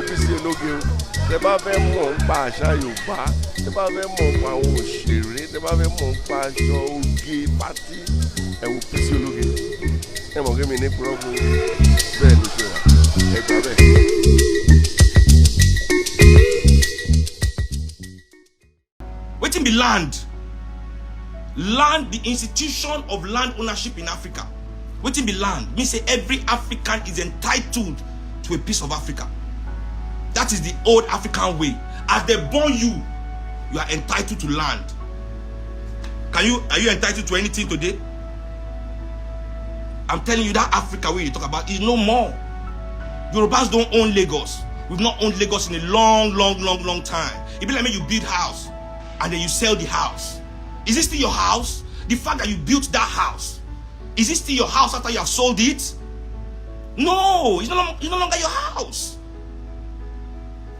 Bisi Ologe. Tẹ́ bá fẹ́ mọ̀ nípa àṣà Yorùbá, tẹ́ bá fẹ́ mọ̀ nípa àwọn òṣèré, tẹ́ bá fẹ́ mọ̀ nípa aṣọ oge pátí, ẹ wo Bisi Ologe. Ẹ mọ̀ kí mi ní púrọ́bù bẹ́ẹ̀ ló ṣe wà. Ẹ gbà bẹ́ẹ̀. Wetin be land? Land, the institution of land ownership in Africa. Wetin be land? Means say every African is entitled to a piece of Africa. That is the old African way. As they born you, you are entitled to land. Are you entitled to anything today? I'm telling you that Africa way you talk about is no more. Yorubas don't own Lagos. We've not owned Lagos in a long time. It be like me you build house and then you sell the house. Is it still your house? The fact that you built that house, is it still your house after you have sold it? No, it's no longer your house.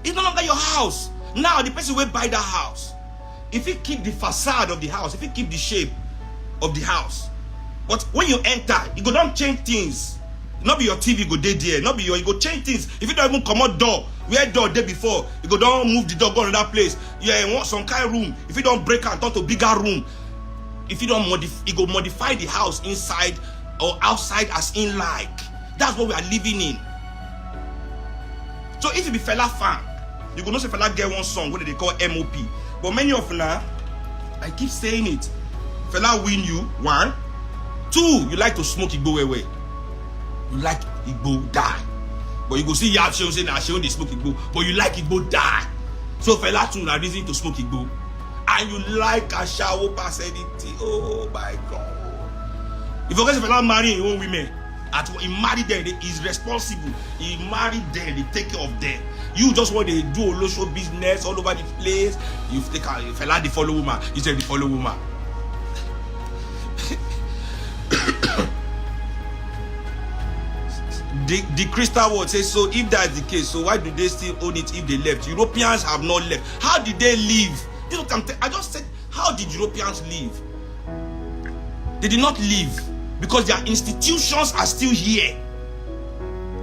It's no longer your house. Now the person will buy that house. If he keep the facade of the house, if he keep the shape of the house, but when you enter, you go don't change things. Not be your TV go there. Not be your, you go change things. If you don't even come out door, where door there before, you go don't move the door, go to that place. You want some kind of room. If you don't break and turn to bigger room, if you don't modify, you go modify the house inside or outside as in like. That's what we are living in. So if you be fella fan, you go not say fella get one song what they call MOP. But many of now, I keep saying it. Fella win you, 1. 2, you like to smoke Igbo away. You like Igbo die. But you go see Yab Sheon say na Sheon dey smoke Igbo, but you like Igbo die. So fella too na reason to smoke Igbo. And you like a shower pass anything. Oh my God. If you guys fella marry your own women, he married them, he's responsible. He married them, they take care of them. You just want to do a show business all over the place. You take a fella the follow woman, you say the follow woman. The crystal word says, so if that's the case, so why do they still own it if they left? Europeans have not left. How did they leave? You know, I just said, how did Europeans leave? They did not leave because their institutions are still here.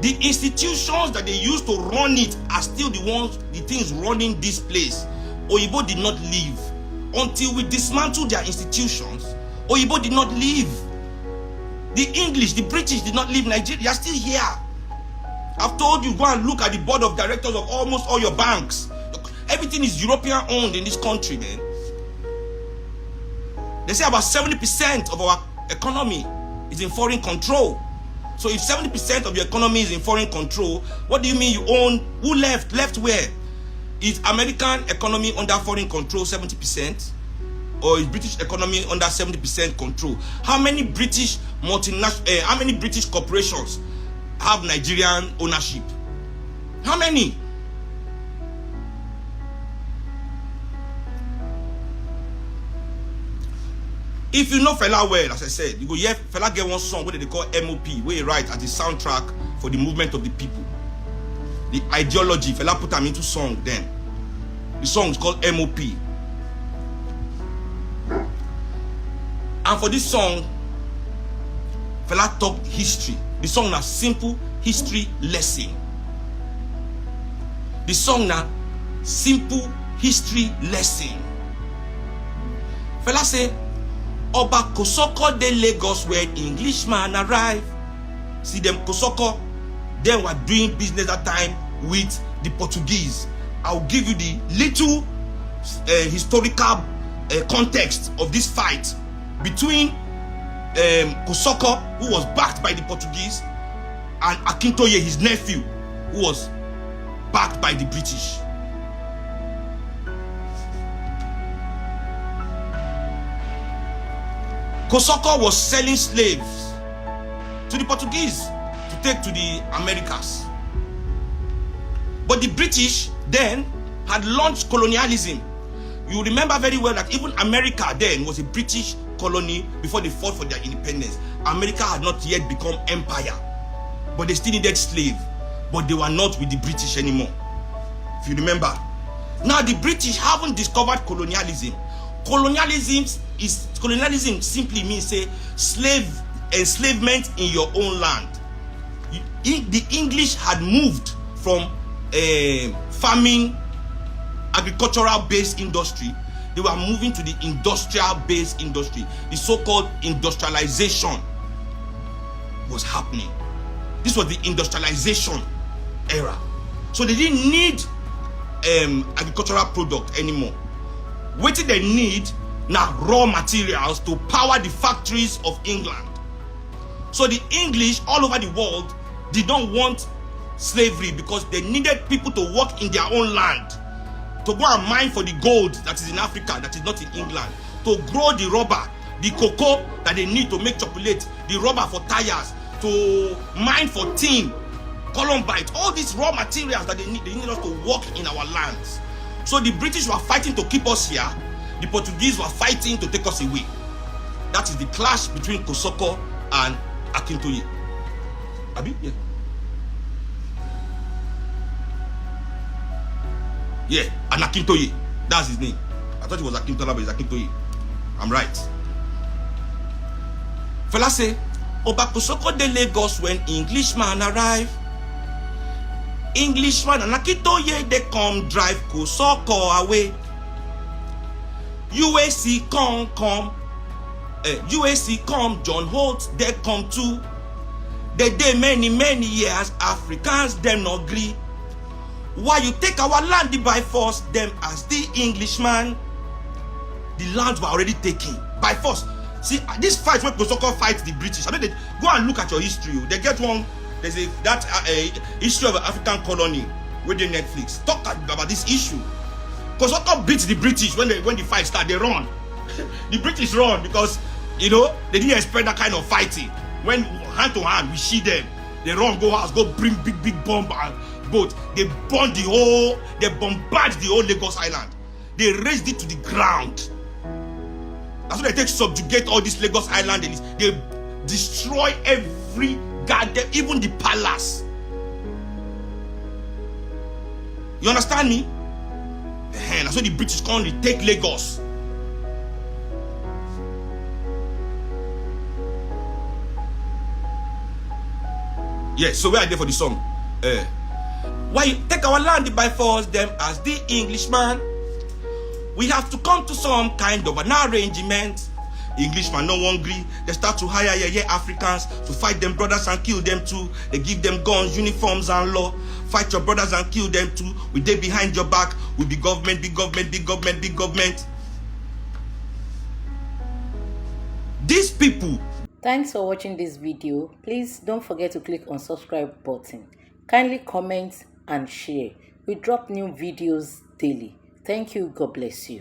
The institutions that they used to run it are still the things running this place. Oyibo did not leave. Until we dismantled their institutions, Oyibo did not leave. The English, the British did not leave Nigeria. They are still here. I've told you, go and look at the board of directors of almost all your banks. Everything is European owned in this country, man. They say about 70% of our economy is in foreign control. So if 70% of your economy is in foreign control, what do you mean you own? Who left? Left where? Is American economy under foreign control 70%? Or is British economy under 70% control? How many British multinational, how many British corporations have Nigerian ownership? How many? If you know fella well, as I said, you go hear fella get one song what they call MOP, where he write as the soundtrack for the movement of the people. The ideology, fella put them into song then. The song is called MOP. And for this song, fella talk history. The song na simple history lesson. The song na simple history lesson. Fella say, Oba Kosoko de Lagos where Englishman arrived. See them Kosoko, they were doing business that time with the Portuguese. I'll give you the little historical context of this fight between Kosoko, who was backed by the Portuguese, and Akintoye, his nephew, who was backed by the British. Kosoko was selling slaves to the Portuguese to take to the Americas. But the British then had launched colonialism. You remember very well that even America then was a British colony before they fought for their independence. America had not yet become empire, but they still needed slaves. But they were not with the British anymore, if you remember. Now the British haven't discovered colonialism. Colonialism simply means enslavement in your own land. The English had moved from farming, agricultural-based industry. They were moving to the industrial-based industry. The so-called industrialization was happening. This was the industrialization era. So they didn't need agricultural product anymore. What they need now raw materials to power the factories of England. So the English all over the world did not want slavery because they needed people to work in their own land, to go and mine for the gold that is in Africa, that is not in England, to grow the rubber, the cocoa that they need to make chocolate, the rubber for tires, to mine for tin, columbite, all these raw materials that they need us to work in our lands. So the British were fighting to keep us here, the Portuguese were fighting to take us away. That is the clash between Kosoko and Akintoye. Abi? Yeah. Yeah, and Akintoye. That's his name. I thought it was Akintola, but it's Akintoye. I'm right. Fella say, Oba Kosoko de Lagos when Englishman arrive. Englishman and Akintoye they come drive Kosoko away. UAC come. UAC come, John Holt they come too. They dey many years, Africans them not agree. Why you take our land by force, them as the Englishman? The lands were already taken by force. See, this fight when Kosoko fights the British, I mean, they go and look at your history. They get one, there's a history of an African colony within Netflix. Talk about this issue. Kosoko beats the British when the fight started, they run. The British run because, you know, they didn't expect that kind of fighting. When hand to hand, we see them. They run, go house, go bring big bomb and boat. They bombard the whole Lagos Island. They raised it to the ground. That's what they take to subjugate all this Lagos Island. They destroy every garden, even the palace. You understand me? That's why the British come to take Lagos. Yes, so we are there for the song. Why you take our land by force, them as the Englishman? We have to come to some kind of an arrangement. Englishman no one agree. They start to hire Africans to fight them brothers and kill them too. They give them guns, uniforms and law. Fight your brothers and kill them too. We dey behind your back. We be government, big government, big government, big government. These people. Thanks for watching this video. Please don't forget to click on subscribe button. Kindly comment and share. We drop new videos daily. Thank you. God bless you.